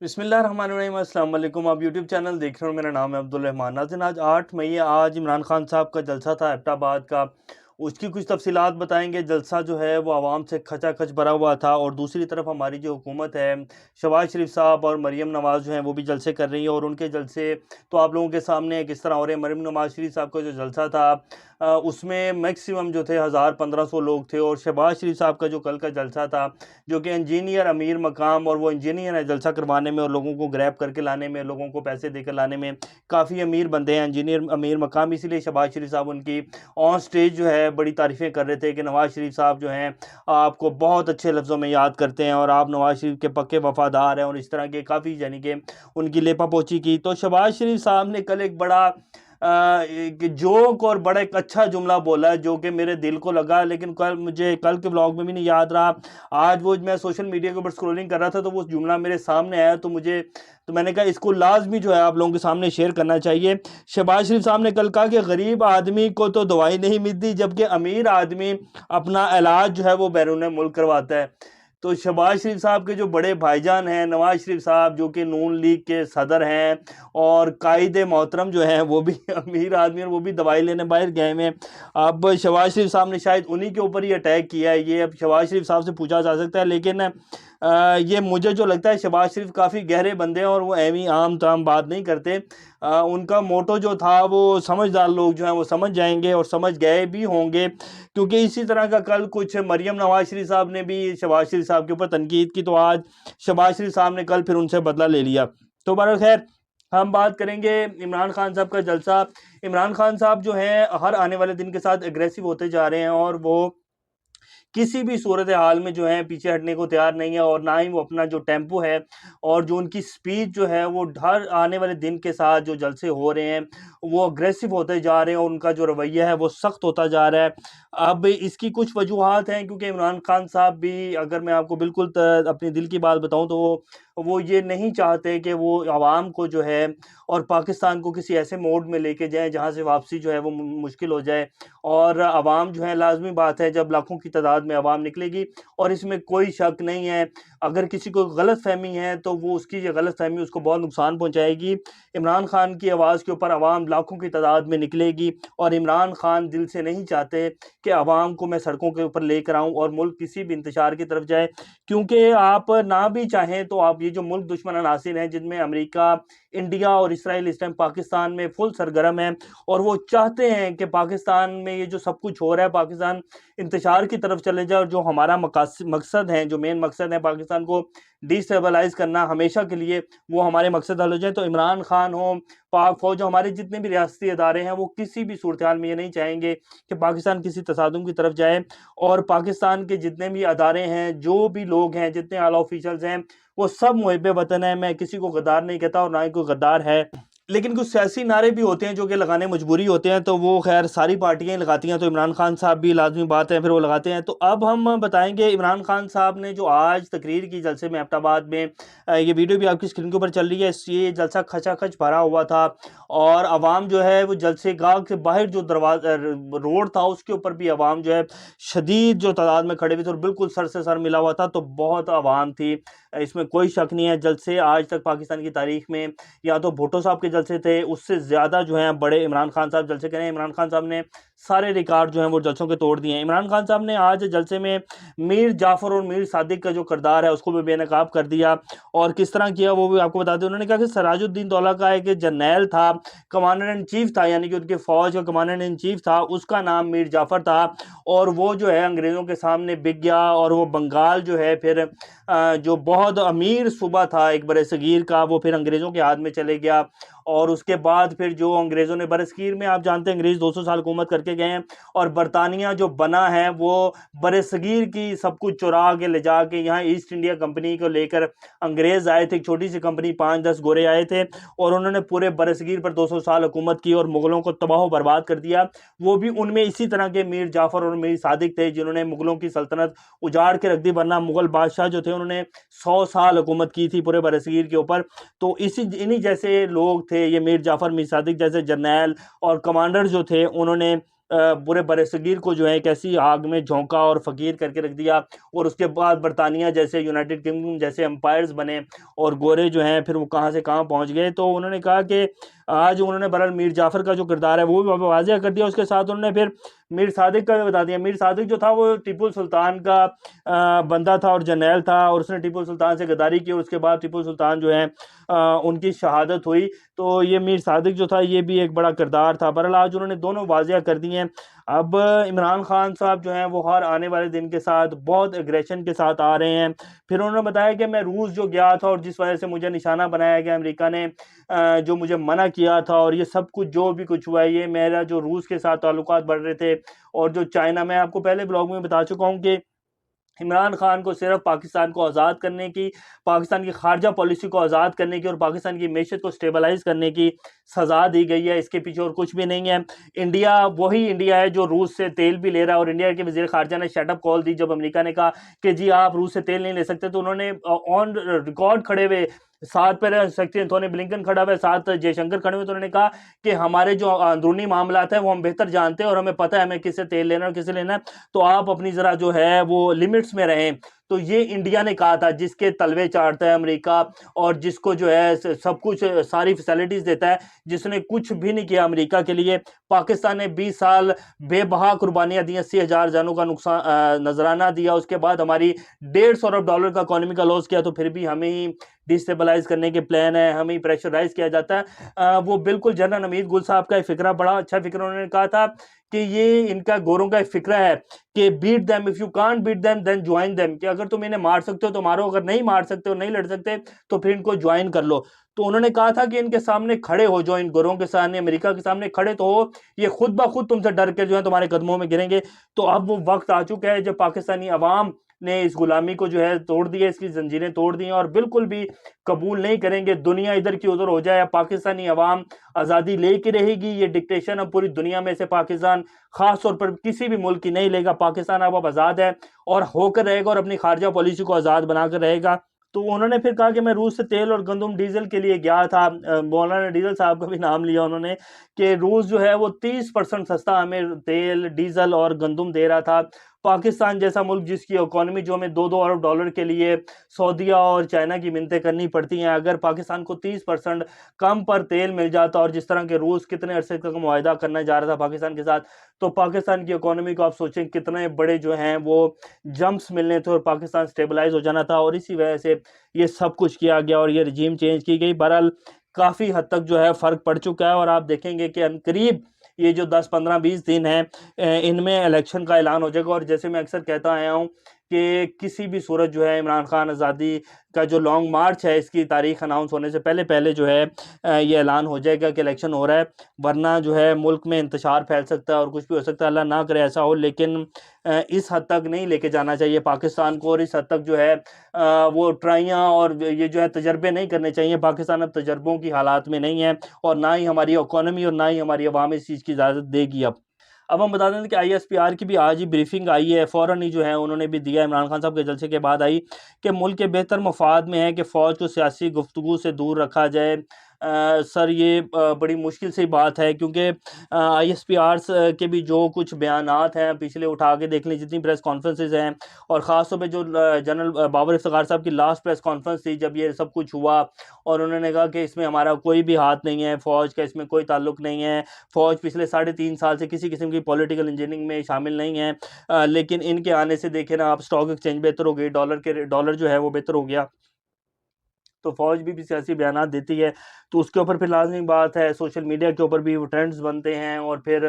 بسم اللہ الرحمن الرحیم۔ السلام علیکم، آپ یوٹیوب چینل دیکھ رہے ہو، میرا نام ہے عبدالرحمن۔ ناظرین، آج 8 مئی ہے۔ آج عمران خان صاحب کا جلسہ تھا ایبٹ آباد کا، اس کی کچھ تفصیلات بتائیں گے۔ جلسہ جو ہے وہ عوام سے کھچا کھچ بھرا ہوا تھا، اور دوسری طرف ہماری جو حکومت ہے، شہباز شریف صاحب اور مریم نواز جو ہیں وہ بھی جلسے کر رہی ہیں، اور ان کے جلسے تو آپ لوگوں کے سامنے کس طرح ہو رہے ہیں۔ مریم نواز شریف صاحب کا جو جلسہ تھا اس میں میکسیمم جو تھے 1500 لوگ تھے، اور شہباز شریف صاحب کا جو کل کا جلسہ تھا، جو کہ انجینئر امیر مقام، اور وہ انجینئر ہے جلسہ کروانے میں اور لوگوں کو گریب کر کے لانے میں، لوگوں کو پیسے دے کر لانے میں، کافی امیر بندے ہیں انجینئر امیر مقام۔ اسی لیے شہباز شریف صاحب ان کی آن سٹیج جو ہے بڑی تعریفیں کر رہے تھے کہ نواز شریف صاحب جو ہیں آپ کو بہت اچھے لفظوں میں یاد کرتے ہیں، اور آپ نواز شریف کے پکے وفادار ہیں، اور اس طرح کے کافی یعنی کہ ان کی لیپا پوچھی کی۔ تو شہباز شریف صاحب نے کل ایک بڑا ایک جوک اور بڑا ایک اچھا جملہ بولا ہے جو کہ میرے دل کو لگا، لیکن مجھے کل کے ولاگ میں بھی نہیں یاد رہا۔ آج وہ میں سوشل میڈیا کے اوپر سکرولنگ کر رہا تھا تو وہ جملہ میرے سامنے آیا، تو میں نے کہا اس کو لازمی جو ہے آپ لوگوں کے سامنے شیئر کرنا چاہیے۔ شہباز شریف صاحب نے کل کہا کہ غریب آدمی کو تو دوائی نہیں ملتی، جبکہ امیر آدمی اپنا علاج جو ہے وہ بیرون ملک کرواتا ہے۔ تو شہباز شریف صاحب کے جو بڑے بھائی جان ہیں نواز شریف صاحب، جو کہ نون لیگ کے صدر ہیں اور قائد محترم جو ہیں، وہ بھی امیر آدمی اور وہ بھی دوائی لینے باہر گئے ہیں۔ اب شہباز شریف صاحب نے شاید انہی کے اوپر ہی اٹیک کیا ہے، یہ اب شہباز شریف صاحب سے پوچھا جا سکتا ہے، لیکن یہ مجھے جو لگتا ہے شہباز شریف کافی گہرے بندے ہیں، اور وہ ایویں عام تام بات نہیں کرتے۔ ان کا موٹو جو تھا وہ سمجھدار لوگ جو ہیں وہ سمجھ جائیں گے، اور سمجھ گئے بھی ہوں گے، کیونکہ اسی طرح کا کل کچھ مریم نواز شریف صاحب نے بھی شہباز شریف صاحب کے اوپر تنقید کی، تو آج شہباز شریف صاحب نے کل پھر ان سے بدلہ لے لیا۔ تو بہرحال خیر، ہم بات کریں گے عمران خان صاحب کا جلسہ۔ عمران خان صاحب جو ہیں ہر آنے والے دن کے ساتھ اگریسو ہوتے جا رہے ہیں، اور وہ کسی بھی صورتحال میں جو ہے پیچھے ہٹنے کو تیار نہیں ہے، اور نہ ہی وہ اپنا جو ٹیمپو ہے اور جو ان کی سپیچ جو ہے وہ ہر آنے والے دن کے ساتھ جو جلسے ہو رہے ہیں وہ اگریسو ہوتے جا رہے ہیں، اور ان کا جو رویہ ہے وہ سخت ہوتا جا رہا ہے۔ اب اس کی کچھ وجوہات ہیں، کیونکہ عمران خان صاحب بھی، اگر میں آپ کو بالکل اپنی دل کی بات بتاؤں تو وہ یہ نہیں چاہتے کہ وہ عوام کو جو ہے اور پاکستان کو کسی ایسے موڈ میں لے کے جائیں جہاں سے واپسی جو ہے وہ مشکل ہو جائے، اور عوام جو ہے لازمی بات ہے جب لاکھوں کی تعداد میں عوام نکلے گی، اور اس میں کوئی شک نہیں ہے اگر کسی کو غلط فہمی ہے تو وہ اس کی یہ غلط فہمی اس کو بہت نقصان پہنچائے گی۔ عمران خان کی آواز کے اوپر عوام لاکھوں کی تعداد میں نکلے گی، اور عمران خان دل سے نہیں چاہتے کہ عوام کو میں سڑکوں کے اوپر لے کر آؤں اور ملک کسی بھی انتشار کی طرف جائے، کیونکہ آپ نہ بھی چاہیں تو آپ یہ جو ملک دشمن عناصر ہیں جن میں امریکہ، انڈیا اور اسرائیل اس ٹائم پاکستان میں فل سرگرم ہیں، اور وہ چاہتے ہیں کہ پاکستان میں یہ جو سب کچھ ہو رہا ہے پاکستان انتشار کی طرف چلے جائے، اور جو ہمارا مقصد ہے، جو مین مقصد ہے پاکستان کو ڈی اسٹیبلائز کرنا ہمیشہ کے لیے، وہ ہمارے مقصد حل ہو جائے۔ تو عمران خان ہو، پاک فوج ہو، ہمارے جتنے بھی ریاستی ادارے ہیں، وہ کسی بھی صورتحال میں یہ نہیں چاہیں گے کہ پاکستان کسی تصادم کی طرف جائے، اور پاکستان کے جتنے بھی ادارے ہیں، جو بھی لوگ ہیں، جتنے اعلیٰ آفیشلز ہیں، وہ سب محب وطن ہیں۔ میں کسی کو غدار نہیں کہتا، اور نہ ہی کوئی غدار ہے، لیکن کچھ سیاسی نعرے بھی ہوتے ہیں جو کہ لگانے مجبوری ہوتے ہیں، تو وہ خیر ساری پارٹیاں لگاتی ہیں، تو عمران خان صاحب بھی لازمی بات ہے پھر وہ لگاتے ہیں۔ تو اب ہم بتائیں گے عمران خان صاحب نے جو آج تقریر کی جلسے میں ایبٹ آباد میں، یہ ویڈیو بھی آپ کی اسکرین کے اوپر چل رہی ہے، یہ جلسہ کھچا کھچ بھرا ہوا تھا، اور عوام جو ہے وہ جلسے گاہ کے باہر جو دروازہ روڈ تھا اس کے اوپر بھی عوام جو ہے شدید جو تعداد میں کھڑے ہوئے تھے، اور بالکل سر سے سر ملا ہوا تھا، تو بہت عوام تھی، اس میں کوئی شک نہیں ہے۔ جلسے آج تک پاکستان کی تاریخ میں یا تو بھٹو صاحب کے جلسے تھے، اس سے زیادہ جو ہیں بڑے عمران خان صاحب جلسے کریں۔ عمران خان صاحب نے سارے ریکارڈ جو ہیں وہ جلسوں کے توڑ دیے ہیں۔ عمران خان صاحب نے آج جلسے میں میر جعفر اور میر صادق کا جو کردار ہے اس کو بھی بے نقاب کر دیا، اور کس طرح کیا وہ بھی آپ کو بتا دیں۔ انہوں نے کہا کہ سراج الدین دولہ کا ایک جرنیل تھا، کمانڈر ان چیف تھا، یعنی کہ ان کے فوج کا کمانڈر ان چیف تھا، اس کا نام میر جعفر تھا، اور وہ جو ہے انگریزوں کے سامنے بک گیا، اور وہ بنگال جو ہے پھر جو بہت امیر صوبہ تھا ایک بر صغیر کا، وہ پھر انگریزوں کے ہاتھ میں چلے گیا، اور اس کے بعد پھر جو انگریزوں نے بر صغیر میں، آپ جانتے ہیں انگریز 200 سال حکومت کر کے گئے ہیں، اور برطانیہ جو بنا ہے وہ بر صغیر کی سب کچھ چرا کے لے جا کے یہاں ایسٹ انڈیا کمپنی کو لے کر انگریز آئے تھے، ایک چھوٹی سی کمپنی 5-10 گورے آئے تھے، اور انہوں نے پورے بر صغیر پر 200 سال حکومت کی اور مغلوں کو تباہ و برباد کر دیا۔ وہ بھی ان میں اسی طرح کے میر جعفر اور میر صادق تھے جنہوں نے مغلوں کی سلطنت اجاڑ کے رکھ دی، ورنہ مغل بادشاہ جو تھے انہوں نے 100 سال حکومت کی تھی پورے بر صغیر کے اوپر۔ تو انہی جیسے لوگ تھے یہ میر جعفر میر صادق جیسے جرنیل اور کمانڈر جو تھے، انہوں نے پورے برصغیر کو جو ہے ایک ایسی آگ میں جھونکا اور فقیر کر کے رکھ دیا، اور اس کے بعد برطانیہ جیسے یونائٹڈ کنگڈم جیسے امپائرز بنے، اور گورے جو ہیں پھر وہ کہاں سے کہاں پہنچ گئے۔ تو انہوں نے کہا کہ آج انہوں نے برحال میر جعفر کا جو کردار ہے وہ بھی واضح کر دیا، اس کے ساتھ انہوں نے پھر میر صادق کا بھی بتا دیا۔ میر صادق جو تھا وہ ٹیپو سلطان کا بندہ تھا اور جرنیل تھا، اور اس نے ٹیپو سلطان سے غداری کی، اور اس کے بعد ٹیپو سلطان جو ہے ان کی شہادت ہوئی۔ تو یہ میر صادق جو تھا یہ بھی ایک بڑا کردار تھا۔ برحال آج انہوں نے دونوں واضح کر دی ہیں۔ اب عمران خان صاحب جو ہیں وہ ہر آنے والے دن کے ساتھ بہت اگریشن کے ساتھ آ رہے ہیں۔ پھر انہوں نے بتایا کہ میں روس جو گیا تھا اور جس وجہ سے مجھے نشانہ بنایا گیا امریکہ نے، جو مجھے منع کیا تھا، اور یہ سب کچھ جو بھی کچھ ہوا ہے، یہ میرا جو روس کے ساتھ تعلقات بڑھ رہے تھے، اور جو چائنا، میں آپ کو پہلے بلاگ میں بتا چکا ہوں کہ عمران خان کو صرف پاکستان کو آزاد کرنے کی، پاکستان کی خارجہ پالیسی کو آزاد کرنے کی، اور پاکستان کی معیشت کو سٹیبلائز کرنے کی سزا دی گئی ہے، اس کے پیچھے اور کچھ بھی نہیں ہے۔ انڈیا وہی انڈیا ہے جو روس سے تیل بھی لے رہا ہے، اور انڈیا کے وزیر خارجہ نے شٹ اپ کال دی جب امریکہ نے کہا کہ جی آپ روس سے تیل نہیں لے سکتے، تو انہوں نے آن ریکارڈ کھڑے ہوئے، ساتھ پہ سیکریٹری انتھونی بلنکن کھڑا ہوا ہے، ساتھ جے شنکر کھڑے ہوئے، تو انہوں نے کہا کہ ہمارے جو اندرونی معاملات ہیں وہ ہم بہتر جانتے ہیں، اور ہمیں پتہ ہے ہمیں کس سے تیل لینا اور کس سے لینا ہے، تو آپ اپنی ذرا جو ہے وہ لمٹس میں رہیں۔ تو یہ انڈیا نے کہا تھا، جس کے تلوے چاڑتا ہے امریکہ، اور جس کو جو ہے سب کچھ ساری فیسلٹیز دیتا ہے، جس نے کچھ بھی نہیں کیا امریکہ کے لیے۔ پاکستان نے 20 سال بے بہا قربانیاں دی، 80,000 جانوں کا نقصان نذرانہ دیا، اس کے بعد ہماری $150 ارب کا اکانومی کا لاس کیا، تو پھر بھی ہمیں ہی ڈیسٹیبلائز کرنے کے پلان ہے، ہمیں پریشرائز کیا جاتا ہے۔ وہ بالکل جنرل حمید گل صاحب کا ایک فکرہ، بڑا اچھا فکرہ انہوں نے کہا تھا کہ یہ ان کا گوروں کا ایک فکرہ ہے کہ beat them, if you can't beat them then join them, کہ اگر تم انہیں مار سکتے ہو تو مارو، اگر نہیں مار سکتے ہو، نہیں لڑ سکتے، تو پھر ان کو جوائن کر لو۔ تو انہوں نے کہا تھا کہ ان کے سامنے کھڑے ہو، جو ان گوروں کے سامنے، امریکہ کے سامنے کھڑے تو ہو، یہ خود بخود تم سے ڈر کے جو ہے تمہارے قدموں میں گریں گے۔ تو اب وہ وقت آ چکا ہے جب پاکستانی عوام نے اس غلامی کو جو ہے توڑ دیا، اس کی زنجیریں توڑ دی ہیں، اور بالکل بھی قبول نہیں کریں گے دنیا ادھر کی ادھر ہو جائے، پاکستانی عوام آزادی لے کے رہے گی۔ یہ ڈکٹیشن اب پوری دنیا میں سے پاکستان خاص طور پر کسی بھی ملک کی نہیں لے گا۔ پاکستان اب آزاد ہے اور ہو کر رہے گا، اور اپنی خارجہ پالیسی کو آزاد بنا کر رہے گا۔ تو انہوں نے پھر کہا کہ میں روس سے تیل اور گندم ڈیزل کے لیے گیا تھا، مولانا ڈیزل صاحب کا بھی نام لیا انہوں نے، کہ روس جو ہے وہ 30% سستا ہمیں تیل، ڈیزل اور گندم دے رہا تھا۔ پاکستان جیسا ملک جس کی اکانومی جو ہمیں $2 ارب کے لیے سعودیہ اور چائنا کی منتیں کرنی پڑتی ہیں، اگر پاکستان کو 30% کم پر تیل مل جاتا، اور جس طرح کے روس کتنے عرصے کا معاہدہ کرنا جا رہا تھا پاکستان کے ساتھ، تو پاکستان کی اکانومی کو آپ سوچیں کتنے بڑے جو ہیں وہ جمپس ملنے تھے، اور پاکستان سٹیبلائز ہو جانا تھا، اور اسی وجہ سے یہ سب کچھ کیا گیا اور یہ رجیم چینج کی گئی۔ بہرحال کافی حد تک جو ہے فرق پڑ چکا ہے، اور آپ دیکھیں گے کہ عنقریب یہ جو 10 15 20 دن ہیں ان میں الیکشن کا اعلان ہو جائے گا۔ اور جیسے میں اکثر کہتا آیا ہوں کہ کسی بھی صورت جو ہے عمران خان آزادی کا جو لانگ مارچ ہے، اس کی تاریخ اناؤنس ہونے سے پہلے جو ہے یہ اعلان ہو جائے گا کہ الیکشن ہو رہا ہے، ورنہ جو ہے ملک میں انتشار پھیل سکتا ہے اور کچھ بھی ہو سکتا ہے، اللہ نہ کرے ایسا ہو۔ لیکن اس حد تک نہیں لے کے جانا چاہیے پاکستان کو، اور اس حد تک جو ہے وہ ٹرائیاں اور یہ جو ہے تجربے نہیں کرنے چاہیے۔ پاکستان اب تجربوں کی حالات میں نہیں ہے، اور نہ ہی ہماری اکانومی اور نہ ہی ہماری عوام اس چیز کی اجازت دے گی۔ اب ہم بتا دیں کہ ISPR کی بھی آج ہی بریفنگ آئی ہے، فوراً ہی جو ہے انہوں نے بھی دیا، عمران خان صاحب کے جلسے کے بعد آئی، کہ ملک کے بہتر مفاد میں ہے کہ فوج کو سیاسی گفتگو سے دور رکھا جائے۔ سر یہ بڑی مشکل سے بات ہے، کیونکہ ISPR کے بھی جو کچھ بیانات ہیں پچھلے اٹھا کے دیکھ لیں، جتنی پریس کانفرنسز ہیں، اور خاص طور پہ جو جنرل بابر افتخار صاحب کی لاسٹ پریس کانفرنس تھی جب یہ سب کچھ ہوا، اور انہوں نے کہا کہ اس میں ہمارا کوئی بھی ہاتھ نہیں ہے، فوج کا اس میں کوئی تعلق نہیں ہے، فوج پچھلے 3.5 سال سے کسی قسم کی پولیٹیکل انجینئرنگ میں شامل نہیں ہے، لیکن ان کے آنے سے دیکھیں نا آپ، اسٹاک ایکسچینج بہتر ہو گئی، ڈالر جو ہے وہ بہتر ہو گیا، تو فوج بھی سیاسی بیانات دیتی ہے، تو اس کے اوپر پھر لازمی بات ہے سوشل میڈیا کے اوپر بھی وہ ٹرینڈز بنتے ہیں، اور پھر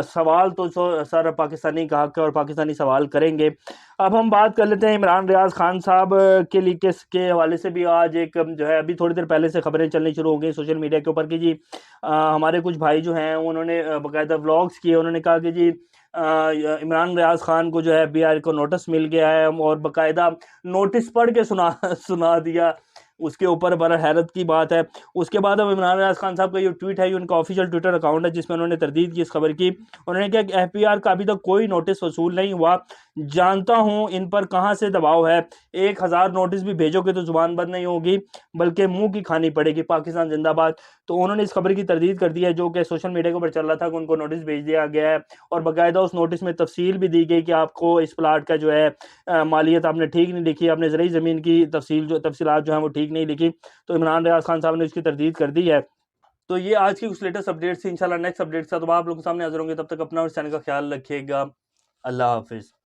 سوال تو سر پاکستانی کا حق ہے اور پاکستانی سوال کریں گے۔ اب ہم بات کر لیتے ہیں عمران ریاض خان صاحب کے لیکس کے حوالے سے بھی آج ایک جو ہے ابھی تھوڑی دیر پہلے سے خبریں چلنی شروع ہو گئی سوشل میڈیا کے اوپر کہ جی ہمارے کچھ بھائی جو ہیں انہوں نے باقاعدہ ولاگز کیے، انہوں نے کہا کہ جی عمران ریاض خان کو جو ہے FBI کو نوٹس مل گیا ہے، اور باقاعدہ نوٹس پڑھ کے سنا دیا اس کے اوپر، بڑا حیرت کی بات ہے۔ اس کے بعد اب عمران ریاض خان صاحب کا یہ ٹویٹ ہے، یہ ان کا آفیشیل ٹویٹر اکاؤنٹ ہے جس میں انہوں نے تردید کی اس خبر کی، انہوں نے کہا کہ FBR کا ابھی تک کوئی نوٹس وصول نہیں ہوا، جانتا ہوں ان پر کہاں سے دباؤ ہے، 1000 نوٹس بھی بھیجو گے تو زبان بند نہیں ہوگی بلکہ منہ کی کھانی پڑے گی، پاکستان زندہ باد۔ تو انہوں نے اس خبر کی تردید کر دی ہے جو کہ سوشل میڈیا کے اوپر چل رہا تھا کہ ان کو نوٹس بھیج دیا گیا ہے، اور باقاعدہ اس نوٹس میں تفصیل بھی دی گئی کہ آپ کو اس پلاٹ کا جو ہے مالیت آپ نے ٹھیک نہیں لکھی، آپ نے زرعی زمین کی تفصیلات جو ہیں وہ ٹھیک نہیں لکھی۔ تو عمران ریاض خان صاحب نے اس کی تردید کر دی ہے۔ تو یہ آج کی کچھ لیٹسٹ اپڈیٹ تھی، انشاءاللہ نیکسٹ اپڈیٹ سے تو آپ لوگوں کے سامنے حاضر ہوں گے، تب تک اپنا اور اس چینل کا خیال رکھیے گا۔ اللہ حافظ۔